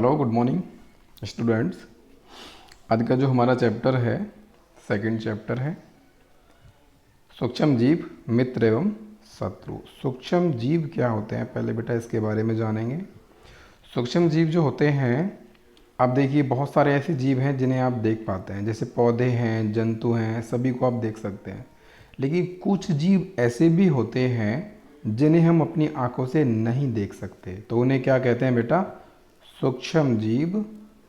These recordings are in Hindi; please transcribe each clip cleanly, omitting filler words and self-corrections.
Hello, good morning students. आज का जो हमारा चैप्टर है, सेकंड चैप्टर है सूक्ष्म जीव, मित्र एवं शत्रु। सूक्ष्म जीव क्या होते हैं, पहले बेटा इसके बारे में जानेंगे। सूक्ष्म जीव जो होते हैं, आप देखिए बहुत सारे ऐसे जीव हैं जिन्हें आप देख पाते हैं, जैसे पौधे हैं, जंतु हैं, सभी को आप देख सकते हैं। लेकिन कुछ जीव ऐसे भी होते हैं जिन्हें हम अपनी आंखों से नहीं देख सकते, तो उन्हें क्या कहते हैं बेटा? सूक्ष्म जीव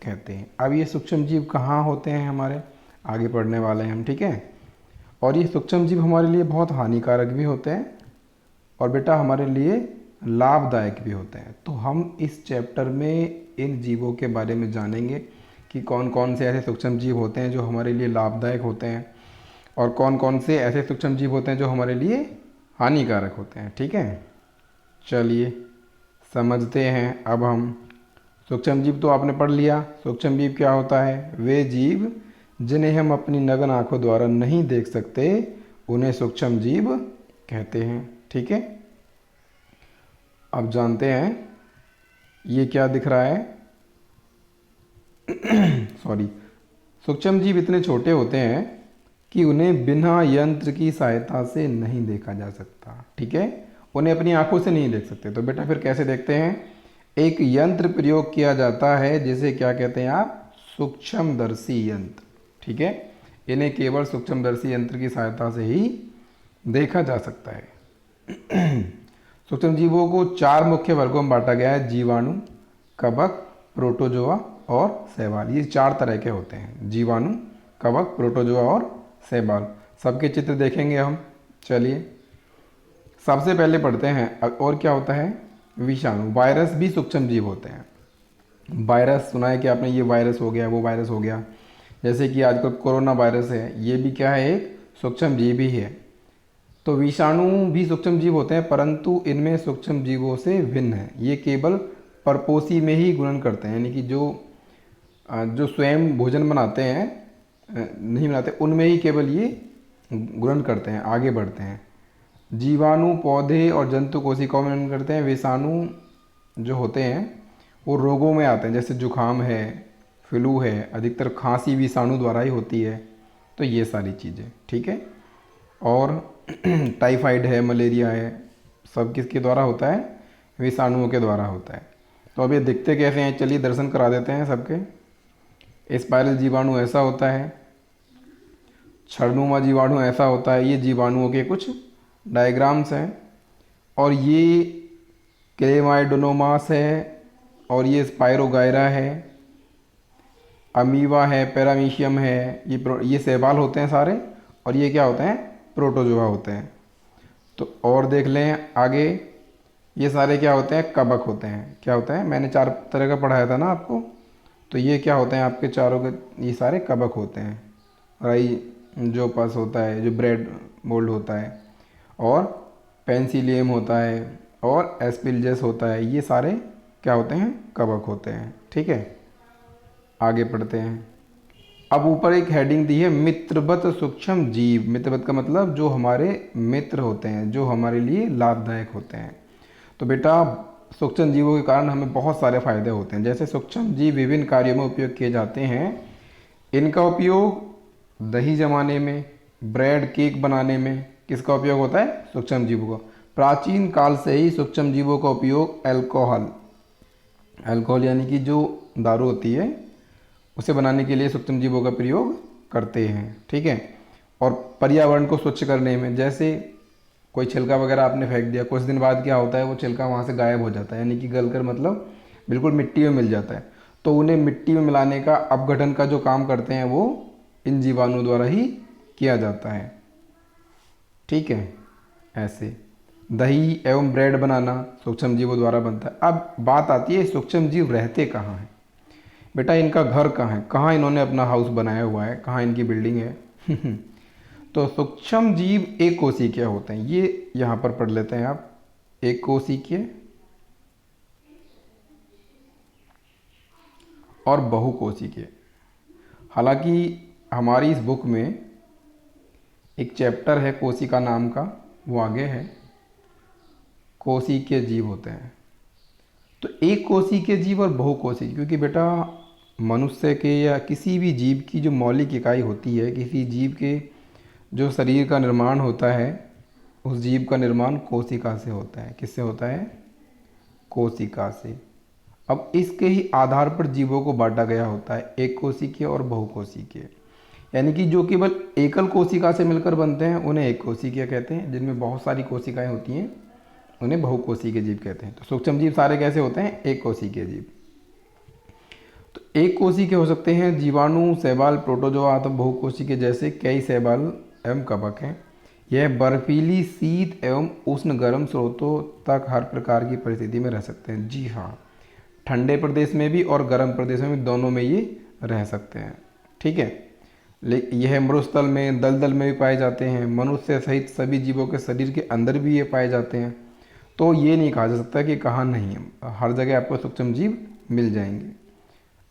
कहते हैं। अब ये सूक्ष्म जीव कहाँ होते हैं, हमारे आगे पढ़ने वाले हैं हम, ठीक है। और ये सूक्ष्म जीव हमारे लिए बहुत हानिकारक भी होते हैं और बेटा हमारे लिए लाभदायक भी होते हैं। तो हम इस चैप्टर में इन जीवों के बारे में जानेंगे कि कौन कौन से ऐसे सूक्ष्म जीव होते हैं जो हमारे लिए लाभदायक होते हैं और कौन कौन से ऐसे सूक्ष्म जीव होते हैं जो हमारे लिए हानिकारक होते हैं, ठीक है। चलिए समझते हैं अब हम। सूक्ष्म जीव तो आपने पढ़ लिया। सूक्ष्म जीव क्या होता है? वे जीव जिन्हें हम अपनी नग्न आंखों द्वारा नहीं देख सकते, उन्हें सूक्ष्म जीव कहते हैं, ठीक है। अब जानते हैं ये क्या दिख रहा है। सॉरी, सूक्ष्म जीव इतने छोटे होते हैं कि उन्हें बिना यंत्र की सहायता से नहीं देखा जा सकता, ठीक है। उन्हें अपनी आंखों से नहीं देख सकते, तो बेटा फिर कैसे देखते हैं? एक यंत्र प्रयोग किया जाता है जिसे क्या कहते हैं आप? सूक्ष्मदर्शी यंत्र, ठीक है। इन्हें केवल सूक्ष्मदर्शी यंत्र की सहायता से ही देखा जा सकता है। सूक्ष्म जीवों को 4 मुख्य वर्गों में बांटा गया है: जीवाणु, कवक, प्रोटोजोआ और शैवाल। ये 4 तरह के होते हैं: जीवाणु, कवक, प्रोटोजोआ और शैवाल। सबके चित्र देखेंगे हम। चलिए सबसे पहले पढ़ते हैं। और क्या होता है? विषाणु। वायरस भी सूक्ष्म जीव होते हैं। वायरस सुना है कि आपने, ये वायरस हो गया, वो वायरस हो गया। जैसे कि आजकल कोरोना वायरस है, ये भी क्या है? एक सूक्ष्म जीव ही है। तो विषाणु भी सूक्ष्म जीव होते हैं, परंतु इनमें सूक्ष्म जीवों से भिन्न है। ये केवल परपोषी में ही गुणन करते हैं, यानी कि जो स्वयं भोजन बनाते हैं, नहीं बनाते, उनमें ही केवल ये गुणन करते हैं, आगे बढ़ते हैं। जीवाणु पौधे और जंतु कोशिकाओं में गुणन करते हैं। विषाणु जो होते हैं वो रोगों में आते हैं, जैसे जुखाम है, फ्लू है, अधिकतर खांसी विषाणु द्वारा ही होती है। तो ये सारी चीज़ें, ठीक है। और टाइफाइड है, मलेरिया है, सब किसके द्वारा होता है? विषाणुओं के द्वारा होता है। तो अब ये दिखते कैसे हैं, चलिए दर्शन करा देते हैं सबके। स्पाइरल जीवाणु ऐसा होता है, छड़नुमा जीवाणु ऐसा होता है। ये जीवाणुओं के कुछ डायग्राम्स हैं। और ये क्लेमाइडोनोमास है, और ये स्पाइरोगायरा है, अमीवा है, पैरामीशियम है, ये शैवाल होते हैं सारे। और ये क्या होते हैं? प्रोटोजोआ होते हैं। तो और देख लें आगे, ये सारे क्या होते हैं? कवक होते हैं। क्या होते हैं? मैंने 4 तरह का पढ़ाया था ना आपको। तो ये क्या होते हैं आपके चारों के? ये सारे कवक होते हैं। राइजोपस होता है, जो ब्रेड मोल्ड होता है, और पेंसिलियम होता है, और एस्पिलजस होता है। ये सारे क्या होते हैं? कवक होते हैं, ठीक है। आगे पढ़ते हैं। अब ऊपर एक हेडिंग दी है, मित्रवत सूक्ष्म जीव। मित्रवत का मतलब जो हमारे मित्र होते हैं, जो हमारे लिए लाभदायक होते हैं। तो बेटा सूक्ष्म जीवों के कारण हमें बहुत सारे फायदे होते हैं। जैसे सूक्ष्म जीव विभिन्न कार्यों में उपयोग किए जाते हैं। इनका उपयोग दही जमाने में, ब्रेड, केक बनाने में किसका उपयोग होता है? सूक्ष्म जीवों का। प्राचीन काल से ही सूक्ष्म जीवों का उपयोग अल्कोहल यानी कि जो दारू होती है उसे बनाने के लिए सूक्ष्म जीवों का प्रयोग करते हैं, ठीक है। और पर्यावरण को स्वच्छ करने में, जैसे कोई छिलका वगैरह आपने फेंक दिया, कुछ दिन बाद क्या होता है? वो छिलका वहाँ से गायब हो जाता है, यानी कि गलकर मतलब बिल्कुल मिट्टी में मिल जाता है। तो उन्हें मिट्टी में मिलाने का, अपघटन का जो काम करते हैं, वो इन जीवाणु द्वारा ही किया जाता है, ठीक है। ऐसे दही एवं ब्रेड बनाना सूक्ष्म जीवों द्वारा बनता है। अब बात आती है सूक्ष्म जीव रहते कहाँ हैं। बेटा इनका घर कहाँ है, कहाँ इन्होंने अपना हाउस बनाया हुआ है, कहाँ इनकी बिल्डिंग है। तो सूक्ष्म जीव एक कोशिकीय होते हैं। ये यहाँ पर पढ़ लेते हैं आप, एक कोशिकीय और बहुकोशिकीय। हालांकि हमारी इस बुक में एक चैप्टर है कोशिका नाम का, वो आगे है। कोशिकीय जीव होते हैं। तो एक कोशिकीय के जीव और बहुकोशिकीय, क्योंकि बेटा मनुष्य के या किसी भी जीव की जो मौलिक इकाई होती है, किसी जीव के जो शरीर का निर्माण होता है, उस जीव का निर्माण कोशिका से होता है। किससे होता है? कोशिका से। अब इसके ही आधार पर जीवों को बांटा गया होता है, एक कोशिकीय और बहुकोशिकीय। यानी कि जो केवल एकल कोशिका से मिलकर बनते हैं उन्हें एक कोशिकीय कहते हैं, जिनमें बहुत सारी कोशिकाएं होती हैं उन्हें बहुकोशिकीय जीव कहते हैं। तो सूक्ष्म जीव सारे कैसे होते हैं? एक कोशिकीय जीव। तो एक कोशिकीय हो सकते हैं जीवाणु, शैवाल, प्रोटोजोआ, तो बहुकोशिकीय जैसे कई शैवाल एवं कवक हैं। यह बर्फीली, शीत एवं उष्ण गर्म स्रोतों तक हर प्रकार की परिस्थिति में रह सकते हैं। जी हाँ, ठंडे प्रदेश में भी और गर्म प्रदेश में भी, दोनों में ये रह सकते हैं। ठीक है। यह मरुस्थल में, दलदल में भी पाए जाते हैं। मनुष्य सहित सभी जीवों के शरीर के अंदर भी ये पाए जाते हैं। तो ये नहीं कहा जा सकता कि कहाँ नहीं है, हर जगह आपको सूक्ष्म जीव मिल जाएंगे।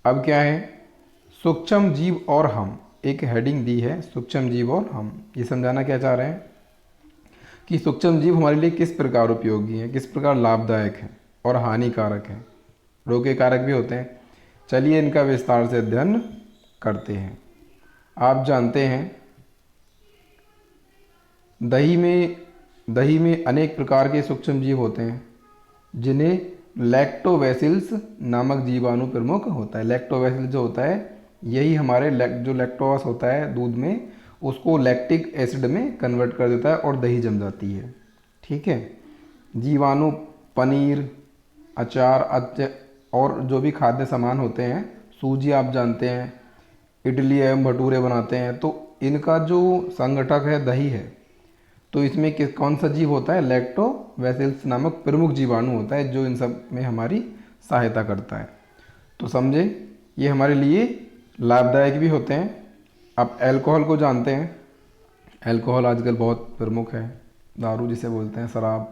अब क्या है? सूक्ष्म जीव और हम, एक हेडिंग दी है, सूक्ष्म जीव और हम। ये समझाना क्या चाह रहे हैं कि सूक्ष्म जीव हमारे लिए किस प्रकार उपयोगी हैं, किस प्रकार लाभदायक हैं और हानिकारक हैं, रोग के कारक भी होते हैं। चलिए इनका विस्तार से अध्ययन करते हैं। आप जानते हैं दही में अनेक प्रकार के सूक्ष्म जीव होते हैं, जिन्हें लैक्टोबैसिल्स नामक जीवाणु प्रमुख होता है। लैक्टोबैसिल जो होता है, यही हमारे जो लैक्टोस होता है दूध में, उसको लैक्टिक एसिड में कन्वर्ट कर देता है और दही जम जाती है। ठीक है। जीवाणु पनीर, अचार और जो भी खाद्य सामान होते हैं, सूजी आप जानते हैं, इडली एवं भटूरे बनाते हैं, तो इनका जो संगठक है दही है। तो इसमें कौन सा जीव होता है? लैक्टोबैसिलस नामक प्रमुख जीवाणु होता है, जो इन सब में हमारी सहायता करता है। तो समझे, ये हमारे लिए लाभदायक भी होते हैं। आप अल्कोहल को जानते हैं, अल्कोहल आजकल बहुत प्रमुख है, दारू जिसे बोलते हैं, शराब।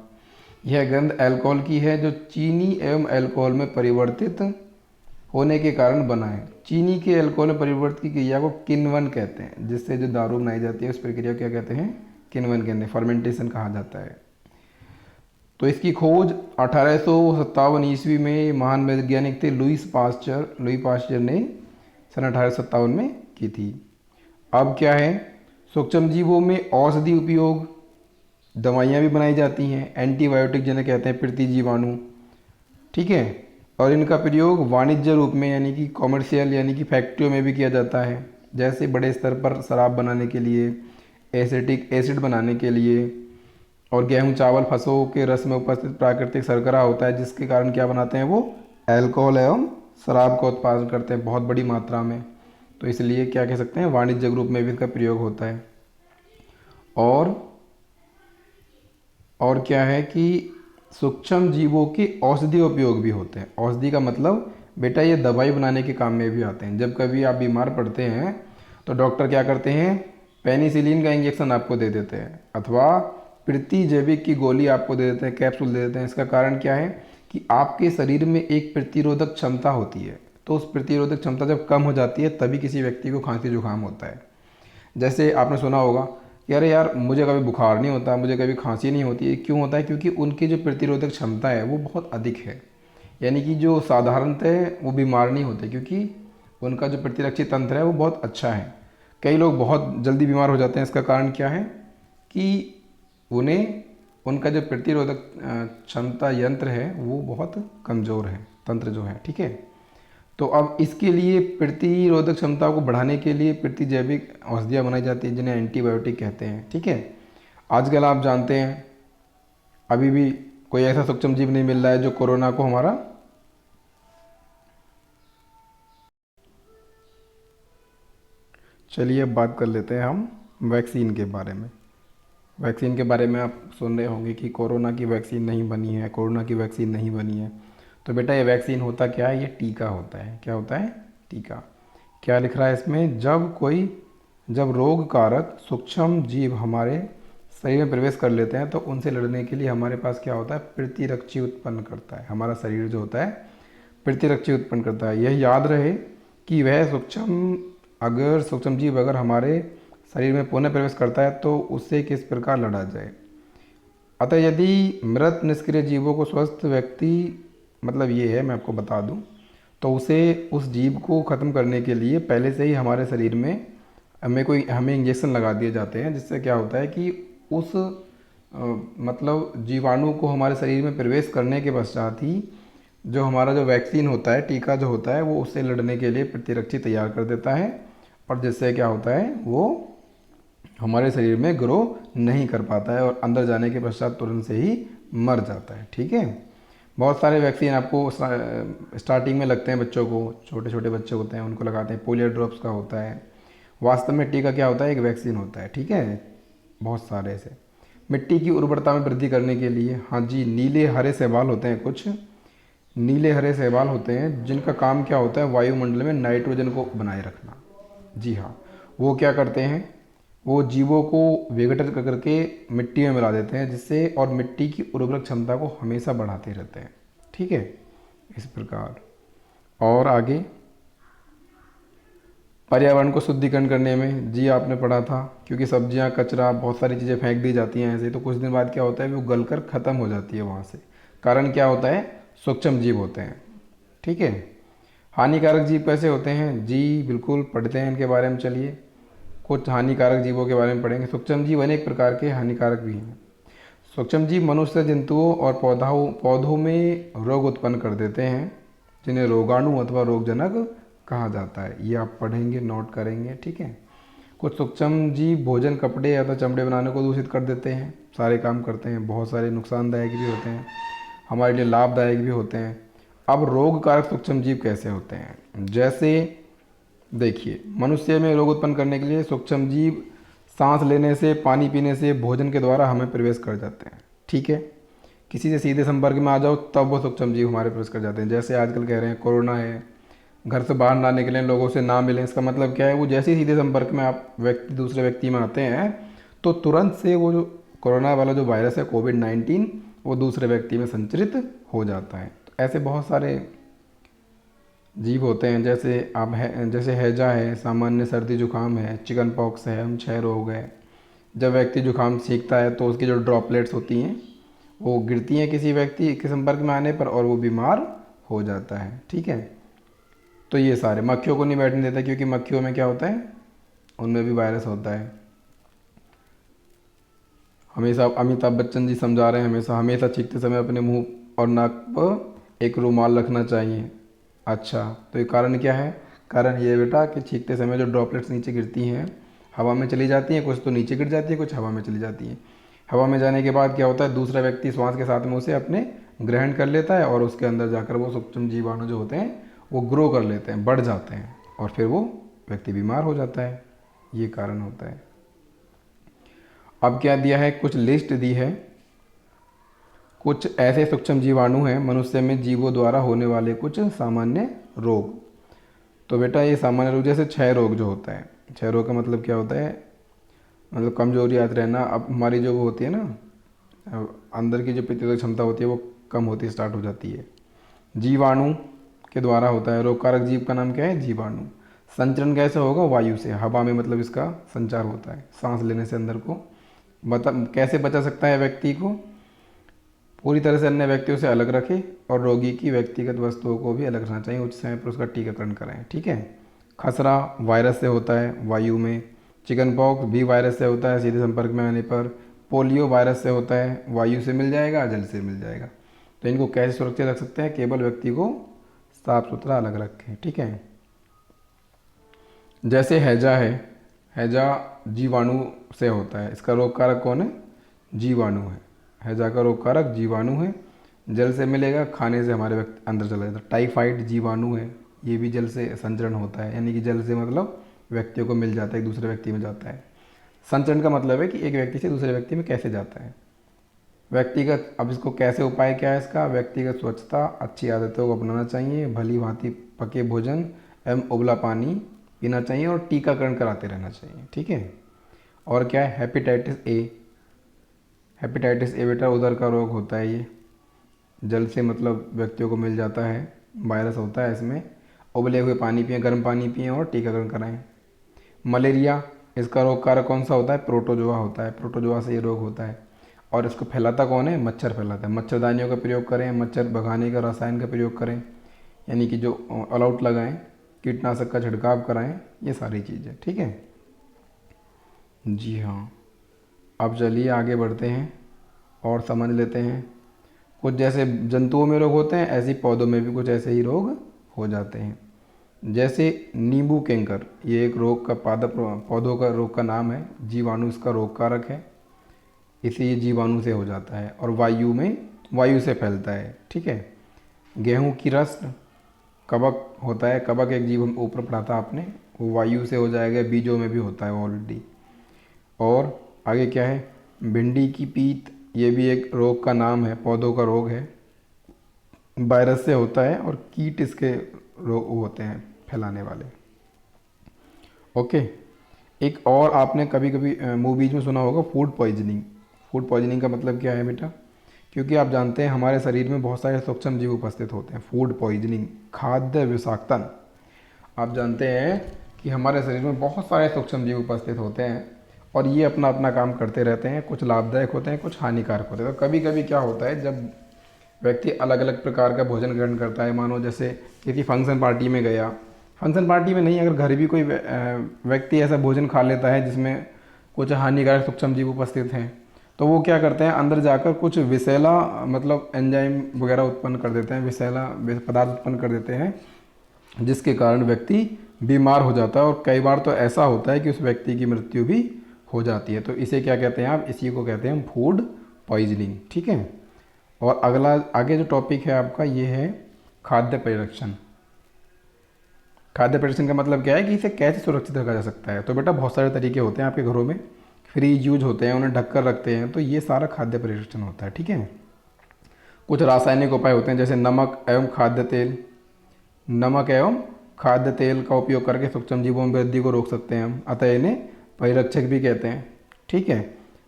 यह गंध अल्कोहल की है, जो चीनी एवं अल्कोहल में परिवर्तित होने के कारण बना है। चीनी के अल्कोहल में परिवर्तित की क्रिया को किण्वन कहते हैं, जिससे जो दारू बनाई जाती है उस प्रक्रिया को क्या कहते हैं? किण्वन कहते हैं, फर्मेंटेशन कहा जाता है। तो इसकी खोज 1857 ईस्वी में महान वैज्ञानिक थे लुई पास्चर ने सन 1857 में की थी। अब क्या है? सूक्ष्म जीवों में औषधि उपयोग, दवाइयाँ भी बनाई जाती हैं, एंटीबायोटिक जिन्हें कहते हैं प्रतिजीवाणु। ठीक है। और इनका प्रयोग वाणिज्य रूप में, यानी कि कॉमर्शियल, यानी कि फैक्ट्रियों में भी किया जाता है, जैसे बड़े स्तर पर शराब बनाने के लिए, एसिटिक एसिड बनाने के लिए, और गेहूं, चावल, फसलों के रस में उपस्थित प्राकृतिक शर्करा होता है, जिसके कारण क्या बनाते हैं? वो अल्कोहल एवं शराब का उत्पादन करते हैं बहुत बड़ी मात्रा में। तो इसलिए क्या कह सकते हैं? वाणिज्य रूप में भी इसका प्रयोग होता है। और क्या है कि सूक्ष्म जीवों के औषधि उपयोग भी होते हैं। औषधि का मतलब बेटा ये दवाई बनाने के काम में भी आते हैं। जब कभी आप बीमार पड़ते हैं तो डॉक्टर क्या करते हैं? पेनिसिलिन का इंजेक्शन आपको दे देते हैं, अथवा प्रतिजैविक की गोली आपको दे देते हैं, कैप्सूल दे देते हैं। इसका कारण क्या है कि आपके शरीर में एक प्रतिरोधक क्षमता होती है। तो उस प्रतिरोधक क्षमता जब कम हो जाती है तभी किसी व्यक्ति को खांसी जुकाम होता है। जैसे आपने सुना होगा कि अरे यार मुझे कभी बुखार नहीं होता, मुझे कभी खांसी नहीं होती है। क्यों होता है? क्योंकि उनकी जो प्रतिरोधक क्षमता है वो बहुत अधिक है। यानी कि जो साधारणतः वो बीमार नहीं होते, क्योंकि उनका जो प्रतिरक्षी तंत्र है वो बहुत अच्छा है। कई लोग बहुत जल्दी बीमार हो जाते हैं। इसका कारण क्या है कि उनका जो प्रतिरोधक क्षमता यंत्र है वो बहुत कमज़ोर है, तंत्र जो है। ठीक है। तो अब इसके लिए प्रतिरोधक क्षमता को बढ़ाने के लिए प्रतिजैविक औषधियाँ बनाई जाती हैं, जिन्हें एंटीबायोटिक कहते हैं। ठीक है। आजकल आप जानते हैं अभी भी कोई ऐसा सूक्ष्म जीव नहीं मिल रहा है जो कोरोना को हमारा चलिए अब बात कर लेते हैं हम वैक्सीन के बारे में। वैक्सीन के बारे में आप सुन रहे होंगे कि कोरोना की वैक्सीन नहीं बनी है, कोरोना की वैक्सीन नहीं बनी है। तो बेटा ये वैक्सीन होता क्या है? ये टीका होता है। क्या होता है? टीका। क्या लिख रहा है इसमें? जब रोग कारक सूक्ष्म जीव हमारे शरीर में प्रवेश कर लेते हैं तो उनसे लड़ने के लिए हमारे पास क्या होता है? प्रतिरक्षी उत्पन्न करता है। हमारा शरीर जो होता है प्रतिरक्षी उत्पन्न करता है। यह याद रहे कि वह सूक्ष्म जीव अगर हमारे शरीर में पुनः प्रवेश करता है तो उससे किस प्रकार लड़ा जाए। अतः यदि मृत निष्क्रिय जीवों को स्वस्थ व्यक्ति मतलब ये है, मैं आपको बता दूं, तो उस जीव को ख़त्म करने के लिए पहले से ही हमारे शरीर में हमें इंजेक्शन लगा दिए जाते हैं, जिससे क्या होता है कि उस मतलब जीवाणु को हमारे शरीर में प्रवेश करने के पश्चात ही जो हमारा जो वैक्सीन होता है, टीका जो होता है, वो उससे लड़ने के लिए प्रतिरक्षी तैयार कर देता है, और जिससे क्या होता है वो हमारे शरीर में ग्रो नहीं कर पाता है और अंदर जाने के पश्चात तुरंत से ही मर जाता है। ठीक है। बहुत सारे वैक्सीन आपको स्टार्टिंग में लगते हैं बच्चों को, छोटे छोटे बच्चे होते हैं उनको लगाते हैं, पोलियो ड्रॉप्स का होता है। वास्तव में टीका क्या होता है, एक वैक्सीन होता है। ठीक है। बहुत सारे ऐसे मिट्टी की उर्वरता में वृद्धि करने के लिए, हाँ जी, नीले हरे शैवाल होते हैं, कुछ नीले हरे शैवाल होते हैं जिनका काम क्या होता है, वायुमंडल में नाइट्रोजन को बनाए रखना। जी हाँ, वो क्या करते हैं, वो जीवों को विघटित कर करके मिट्टी में मिला देते हैं, जिससे और मिट्टी की उर्वरक क्षमता को हमेशा बढ़ाते रहते हैं। ठीक है, इस प्रकार। और आगे पर्यावरण को शुद्धिकरण करने में, जी आपने पढ़ा था, क्योंकि सब्जियां, कचरा, बहुत सारी चीज़ें फेंक दी जाती हैं ऐसे, तो कुछ दिन बाद क्या होता है वो गलकर ख़त्म हो जाती है वहाँ से। कारण क्या होता है, सूक्ष्म जीव होते हैं। ठीक है। हानिकारक जीव कैसे होते हैं, जी बिल्कुल पढ़ते हैं इनके बारे में। चलिए कुछ हानिकारक जीवों के बारे में पढ़ेंगे। सूक्ष्म जीव अनेक प्रकार के हानिकारक भी हैं। सूक्ष्म जीव मनुष्य, जंतुओं और पौधों में रोग उत्पन्न कर देते हैं, जिन्हें रोगाणु अथवा रोगजनक कहा जाता है। ये आप पढ़ेंगे, नोट करेंगे। ठीक है। कुछ सूक्ष्म जीव भोजन, कपड़े या तो चमड़े बनाने को दूषित कर देते हैं, सारे काम करते हैं, बहुत सारे नुकसानदायक भी होते हैं, हमारे लिए लाभदायक भी होते हैं। अब रोग कारक सूक्ष्म जीव कैसे होते हैं, जैसे देखिए, मनुष्य में रोग उत्पन्न करने के लिए सूक्ष्म जीव सांस लेने से, पानी पीने से, भोजन के द्वारा हमें प्रवेश कर जाते हैं। ठीक है। किसी से सीधे संपर्क में आ जाओ तब वो सूक्ष्म जीव हमारे प्रवेश कर जाते हैं। जैसे आजकल कह रहे हैं कोरोना है, घर से बाहर ना निकलें, लोगों से ना मिलें, इसका मतलब क्या है, वो जैसे ही सीधे संपर्क में आप दूसरे व्यक्ति में आते हैं तो तुरंत से वो जो कोरोना वाला जो वायरस है, कोविड-19, वो दूसरे व्यक्ति में संचरित हो जाता है। तो ऐसे बहुत सारे जीव होते हैं, जैसे हैजा है, सामान्य सर्दी जुकाम है, चिकन पॉक्स है, हम 6 रोग है। जब व्यक्ति जुकाम सीखता है तो उसकी जो ड्रॉपलेट्स होती हैं वो गिरती हैं किसी व्यक्ति के संपर्क में आने पर और वो बीमार हो जाता है। ठीक है। तो ये सारे, मक्खियों को नहीं बैठने देता, क्योंकि मक्खियों में क्या होता है, उनमें भी वायरस होता है। हमेशा अमिताभ बच्चन जी समझा रहे हैं, हमेशा चीखते समय अपने मुंह और नाक पर एक रुमाल रखना चाहिए। अच्छा, तो ये कारण क्या है, कारण ये बेटा कि छींकते समय जो ड्रॉपलेट्स नीचे गिरती हैं, हवा में चली जाती हैं, कुछ तो नीचे गिर जाती है, कुछ हवा में चली जाती हैं। हवा में जाने के बाद क्या होता है, दूसरा व्यक्ति श्वास के साथ में उसे अपने ग्रहण कर लेता है और उसके अंदर जाकर वो सूक्ष्म जीवाणु जो होते हैं वो ग्रो कर लेते हैं, बढ़ जाते हैं, और फिर वो व्यक्ति बीमार हो जाता है। ये कारण होता है। अब क्या दिया है, कुछ लिस्ट दी है, कुछ ऐसे सूक्ष्म जीवाणु हैं मनुष्य में जीवों द्वारा होने वाले कुछ सामान्य रोग। तो बेटा ये सामान्य रोग, जैसे 6 रोग जो होता है, 6 रोग का मतलब क्या होता है, मतलब कमजोरी याद रहना। अब हमारी जो वो होती है ना, अंदर की जो प्रतिरोधक क्षमता होती है वो कम होती स्टार्ट हो जाती है। जीवाणु के द्वारा होता है। रोग कारक जीव का नाम क्या है, जीवाणु। संचरण कैसे होगा, वायु से, हवा में, मतलब इसका संचार होता है सांस लेने से अंदर को। कैसे बचा सकता है व्यक्ति को, पूरी तरह से अन्य व्यक्तियों से अलग रखे और रोगी की व्यक्तिगत वस्तुओं को भी अलग रखना चाहिए, उचित समय पर उसका टीकाकरण कराएं। ठीक है। खसरा वायरस से होता है वायु में। चिकन पॉक्स भी वायरस से होता है सीधे संपर्क में आने पर। पोलियो वायरस से होता है, वायु से मिल जाएगा, जल से मिल जाएगा। तो इनको कैसे सुरक्षित रख सकते हैं, केवल व्यक्ति को साफ सुथरा अलग रखें। ठीक है। जैसे हैजा है, हैजा जीवाणु से होता है, इसका रोग कारक कौन है, जीवाणु है। हैजा का रोग कारक जीवाणु है, जल से मिलेगा, खाने से हमारे व्यक्ति अंदर चला जाता है। टाइफाइड जीवाणु है, ये भी जल से संचरण होता है, यानी कि जल से मतलब व्यक्तियों को मिल जाता है, एक दूसरे व्यक्ति में जाता है। संचरण का मतलब है कि एक व्यक्ति से दूसरे व्यक्ति में कैसे जाता है। व्यक्तिगत, अब इसको कैसे उपाय क्या है इसका, व्यक्तिगत स्वच्छता, अच्छी आदतों को अपनाना चाहिए, भली भांति पके भोजन एवं उबला पानी पीना चाहिए और टीकाकरण कराते रहना चाहिए। ठीक है। और क्या है, हेपेटाइटिस ए। हेपेटाइटिस ए बेटा उदर का रोग होता है, ये जल से मतलब व्यक्तियों को मिल जाता है, वायरस होता है इसमें। उबले हुए पानी पिएं, गर्म पानी पिएं और टीकाकरण कराएं। मलेरिया, इसका रोग कारक कौन सा होता है, प्रोटोजोआ होता है, प्रोटोजोआ से ये रोग होता है। और इसको फैलाता कौन है? मच्छर फैलाता है। मच्छरदानियों का प्रयोग करें, मच्छर भगाने का रसायन का प्रयोग करें, यानी कि जो ऑल आउट लगाएं, कीटनाशक का छिड़काव कराएं, ये सारी चीज़ें। ठीक है जी हाँ। अब चलिए आगे बढ़ते हैं और समझ लेते हैं। कुछ जैसे जंतुओं में रोग होते हैं, ऐसे ही पौधों में भी कुछ ऐसे ही रोग हो जाते हैं। जैसे नींबू कैंकर, ये एक रोग का पौधों का रोग का नाम है। जीवाणु इसका रोग कारक है, इसे ये जीवाणु से हो जाता है और वायु से फैलता है। ठीक है। गेहूं की रस्ट, कवक होता है। कवक एक जीव ऊपर पढ़ा था आपने, वो वायु से हो जाएगा, बीजों में भी होता है ऑलरेडी। और आगे क्या है? भिंडी की पीत, ये भी एक रोग का नाम है, पौधों का रोग है, वायरस से होता है और कीट इसके रोग होते हैं फैलाने वाले। ओके। एक और आपने कभी कभी मूवीज में सुना होगा, फूड पॉइजनिंग। फूड पॉइजनिंग का मतलब क्या है बेटा? क्योंकि आप जानते हैं हमारे शरीर में बहुत सारे सूक्ष्म जीव उपस्थित होते हैं। फूड पॉइजनिंग, खाद्य विषाक्तन। आप जानते हैं कि हमारे शरीर में बहुत सारे सूक्ष्म जीव उपस्थित होते हैं और ये अपना अपना काम करते रहते हैं। कुछ लाभदायक होते हैं, कुछ हानिकारक होते हैं। तो कभी कभी क्या होता है, जब व्यक्ति अलग अलग प्रकार का भोजन ग्रहण करता है, मानो जैसे किसी फंक्शन पार्टी में गया, फंक्शन पार्टी में नहीं, अगर घर भी कोई व्यक्ति ऐसा भोजन खा लेता है जिसमें कुछ हानिकारक सूक्ष्म जीव उपस्थित हैं, तो वो क्या करते हैं, अंदर जाकर कुछ विषैला मतलब एंजाइम वगैरह उत्पन्न कर देते हैं, विषैला पदार्थ उत्पन्न कर देते हैं, जिसके कारण व्यक्ति बीमार हो जाता है। और कई बार तो ऐसा होता है कि उस व्यक्ति की मृत्यु भी हो जाती है। तो इसे क्या कहते हैं आप? इसी को कहते हैं फूड पॉइजनिंग। ठीक है। और अगला आगे जो टॉपिक है आपका, ये है खाद्य परिरक्षण। खाद्य परिरक्षण का मतलब क्या है कि इसे कैसे सुरक्षित रखा जा सकता है? तो बेटा बहुत सारे तरीके होते हैं आपके घरों में, फ्रीज यूज होते हैं, उन्हें ढककर रखते हैं, तो ये सारा खाद्य परिरक्षण होता है। ठीक है। कुछ रासायनिक उपाय होते हैं, जैसे नमक एवं खाद्य तेल। नमक एवं खाद्य तेल का उपयोग करके सूक्ष्म जीवों में वृद्धि को रोक सकते हैं हम, अतः इन्हें परिरक्षक भी कहते हैं। ठीक है।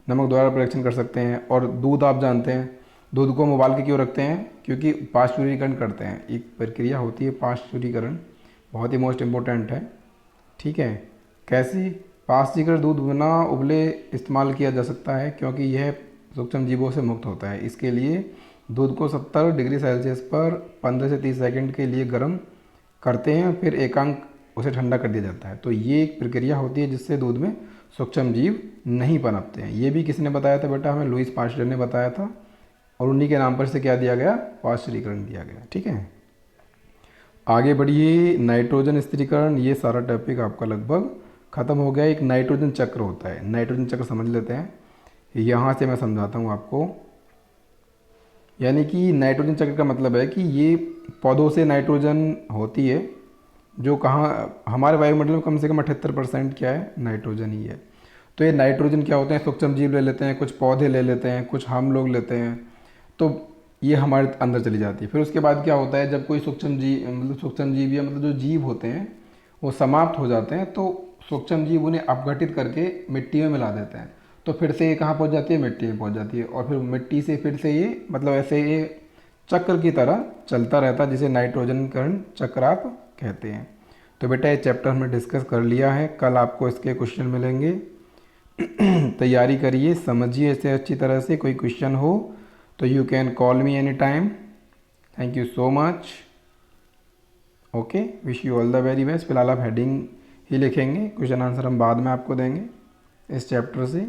नमक द्वारा परिरक्षण कर सकते हैं। और दूध, आप जानते हैं दूध को हम उबाल के क्यों रखते हैं? क्योंकि पाश्चुरीकरण करते हैं, एक प्रक्रिया होती है पाश्चुरीकरण, बहुत ही मोस्ट इम्पोर्टेंट है। ठीक है। कैसे? पाश्चुरीकृत दूध बिना उबले इस्तेमाल किया जा सकता है, क्योंकि यह सूक्ष्म जीवों से मुक्त होता है। इसके लिए दूध को 70 डिग्री सेल्सियस पर 15 से 30 सेकंड के लिए गर्म करते हैं, फिर एकांक उसे ठंडा कर दिया जाता है। तो ये एक प्रक्रिया होती है जिससे दूध में सूक्ष्म जीव नहीं पनपते हैं। ये भी किसने बताया था बेटा? हमें लुईस पाश्चर ने बताया था, और उन्हीं के नाम पर से क्या दिया गया? पाश्चुरीकरण दिया गया। ठीक है। आगे बढ़िए, नाइट्रोजन स्थिरीकरण। ये सारा टॉपिक आपका लगभग खत्म हो गया। एक नाइट्रोजन चक्र होता है, नाइट्रोजन चक्र समझ लेते हैं। यहाँ से मैं समझाता हूँ आपको। यानी कि नाइट्रोजन चक्र का मतलब है कि ये पौधों से नाइट्रोजन होती है, जो कहाँ हमारे वायुमंडल में कम से कम 78% क्या है? नाइट्रोजन ही है। तो ये नाइट्रोजन क्या होते हैं? सूक्ष्म जीव ले लेते हैं, कुछ पौधे ले लेते हैं, कुछ हम लोग लेते हैं, तो ये हमारे अंदर चली जाती है। फिर उसके बाद क्या होता है, जब कोई सूक्ष्म जीव या मतलब जो जीव होते हैं वो समाप्त हो जाते हैं, तो सूक्ष्म जीव उन्हें अपघटित करके मिट्टी में मिला देते हैं। तो फिर से ये कहाँ पहुँच जाती है? मिट्टी में पहुँच जाती है। और फिर मिट्टी से फिर से ये मतलब ऐसे ये चक्र की तरह चलता रहता है, जिसे नाइट्रोजनीकरण चक्र आप कहते हैं। तो बेटा ये चैप्टर हमने डिस्कस कर लिया है, कल आपको इसके क्वेश्चन मिलेंगे। तैयारी करिए, समझिए इसे अच्छी तरह से। कोई क्वेश्चन हो तो you can call me any time. Thank you so much. Okay, wish you all the very best. फिलहाल आप हेडिंग ही लिखेंगे, क्वेश्चन आंसर हम बाद में आपको देंगे इस चैप्टर से।